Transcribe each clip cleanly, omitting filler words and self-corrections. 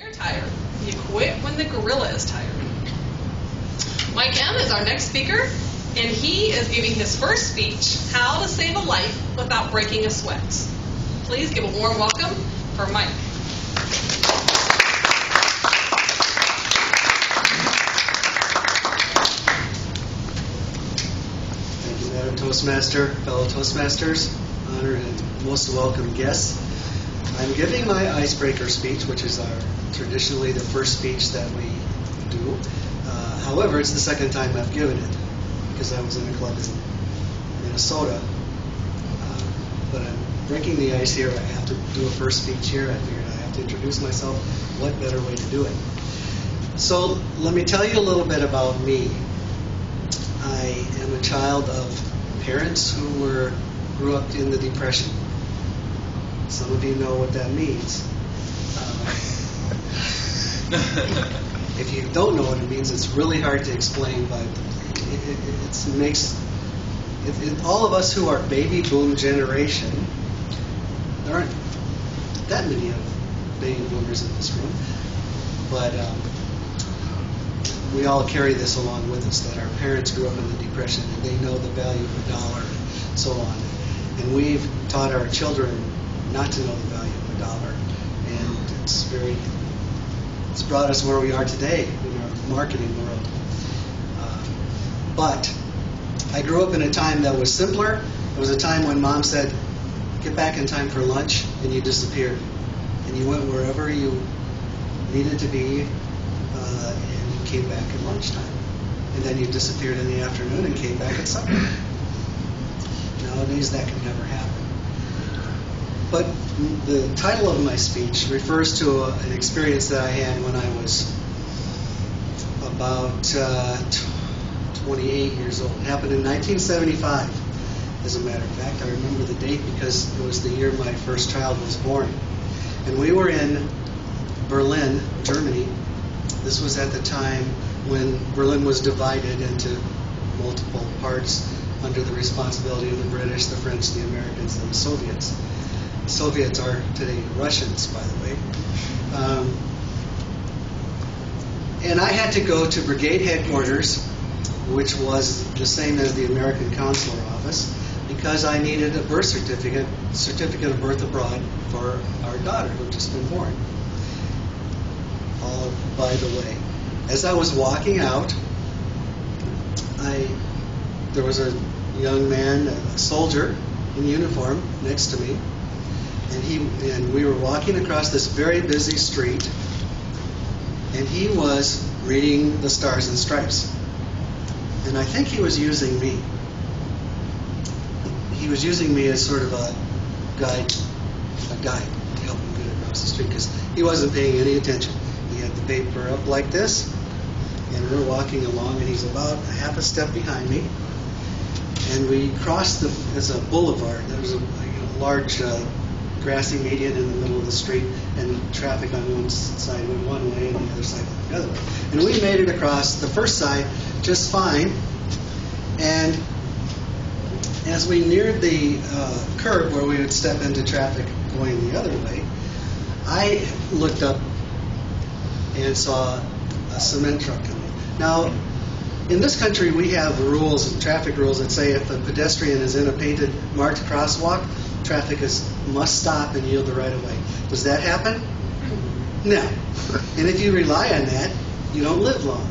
you're tired. You quit when the gorilla is tired. Mike M. is our next speaker, and he is giving his first speech, How to Save a Life Without Breaking a Sweat. Please give a warm welcome for Mike. Thank you, Madam Toastmaster, fellow Toastmasters, honored and most welcome guests. I'm giving my icebreaker speech, which is traditionally the first speech that we do. However, it's the second time I've given it because I was in a club in Minnesota. But I'm breaking the ice here. I have to do a first speech here. I figured I have to introduce myself. What better way to do it? So let me tell you a little bit about me. I am a child of parents who grew up in the Depression. Some of you know what that means. If you don't know what it means, it's really hard to explain, but it makes all of us who are baby boom generation. There aren't that many of baby boomers in this room, but we all carry this along with us, that our parents grew up in the Depression and they know the value of a dollar and so on. And we've taught our children not to know the value of a dollar. And it's brought us where we are today in our marketing world. But I grew up in a time that was simpler. It was a time when Mom said, get back in time for lunch, and you disappeared. And you went wherever you needed to be, and you came back at lunchtime. And then you disappeared in the afternoon and came back at supper. Nowadays that can never happen. But the title of my speech refers to an experience that I had when I was about 28 years old. It happened in 1975, as a matter of fact. I remember the date because it was the year my first child was born. And we were in Berlin, Germany. This was at the time when Berlin was divided into multiple parts under the responsibility of the British, the French, the Americans, and the Soviets. The Soviets are today Russians, by the way. And I had to go to brigade headquarters, which was the same as the American consular office, because I needed a birth certificate of birth abroad for our daughter who had just been born. All by the way. As I was walking out, there was a young man, a soldier in uniform next to me, and we were walking across this very busy street, and he was reading the Stars and Stripes. And I think he was using me. He was using me as sort of a guide to help him get across the street, because he wasn't paying any attention. He had the paper up like this, and we're walking along, and he's about a half a step behind me. And we crossed there's a boulevard. There was a large grassy median in the middle of the street, and traffic on one side went one way and the other side went the other way. And we made it across the first side just fine. And as we neared the curb where we would step into traffic going the other way, I looked up and saw a cement truck coming. Now, in this country, we have rules, traffic rules, that say if a pedestrian is in a painted marked crosswalk, traffic must stop and yield the right of way. Does that happen? No. And if you rely on that, you don't live long.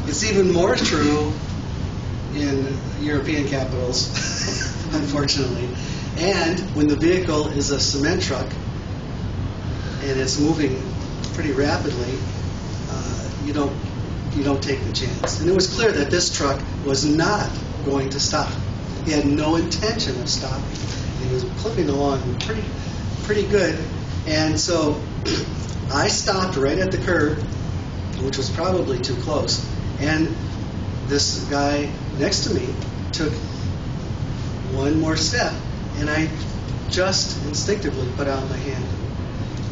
It's even more true in European capitals, unfortunately. And when the vehicle is a cement truck and it's moving pretty rapidly, you don't take the chance. And it was clear that this truck was not going to stop. He had no intention of stopping. He was clipping along pretty good. And so I stopped right at the curb, which was probably too close. And this guy next to me took one more step, and I just instinctively put out my hand.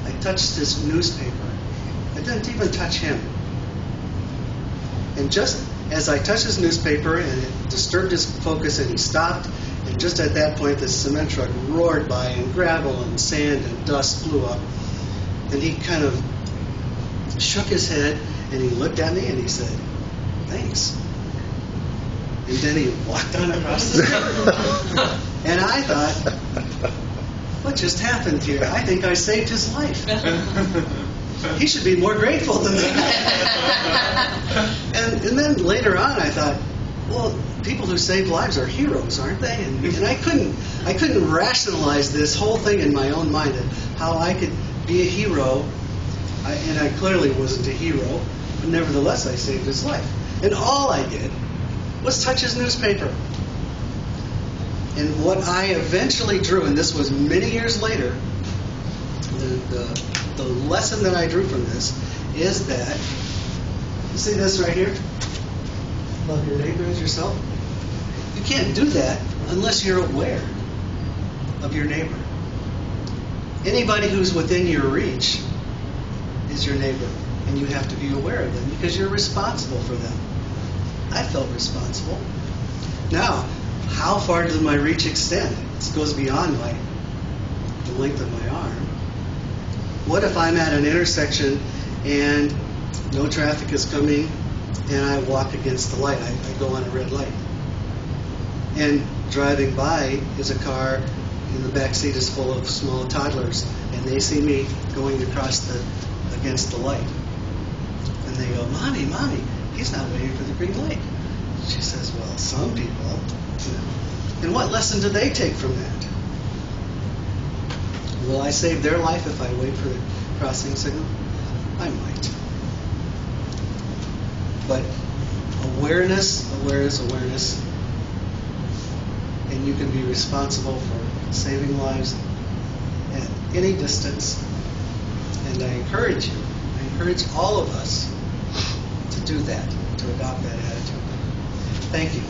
I touched his newspaper. I didn't even touch him. And just as I touched his newspaper and it disturbed his focus and he stopped, and just at that point the cement truck roared by and gravel and sand and dust flew up. And he kind of shook his head, and he looked at me, and he said, "Thanks." And then he walked on across the street. And I thought, what just happened here? I think I saved his life. He should be more grateful than that. And then later on, I thought, well, people who save lives are heroes, aren't they? And I couldn't rationalize this whole thing in my own mind of how I could be a hero. And I clearly wasn't a hero, but nevertheless, I saved his life. And all I did was touch his newspaper. And what I eventually drew, and this was many years later, the lesson that I drew from this is that, you see this right here? Love your neighbor as yourself. You can't do that unless you're aware of your neighbor. Anybody who's within your reach is your neighbor, and you have to be aware of them because you're responsible for them. I felt responsible. Now, how far does my reach extend? It goes beyond the length of my arm. What if I'm at an intersection and no traffic is coming and I walk against the light? I go on a red light. And driving by is a car, and the back seat is full of small toddlers, and they see me going across against the light. And they go, "Mommy, Mommy, he's not waiting for the green light." She says, "Well, some people, you know." And what lesson do they take from that? Will I save their life if I wait for the crossing signal? I might. But awareness, and you can be responsible for saving lives at any distance. And I encourage all of us to do that, to adopt that attitude. Thank you.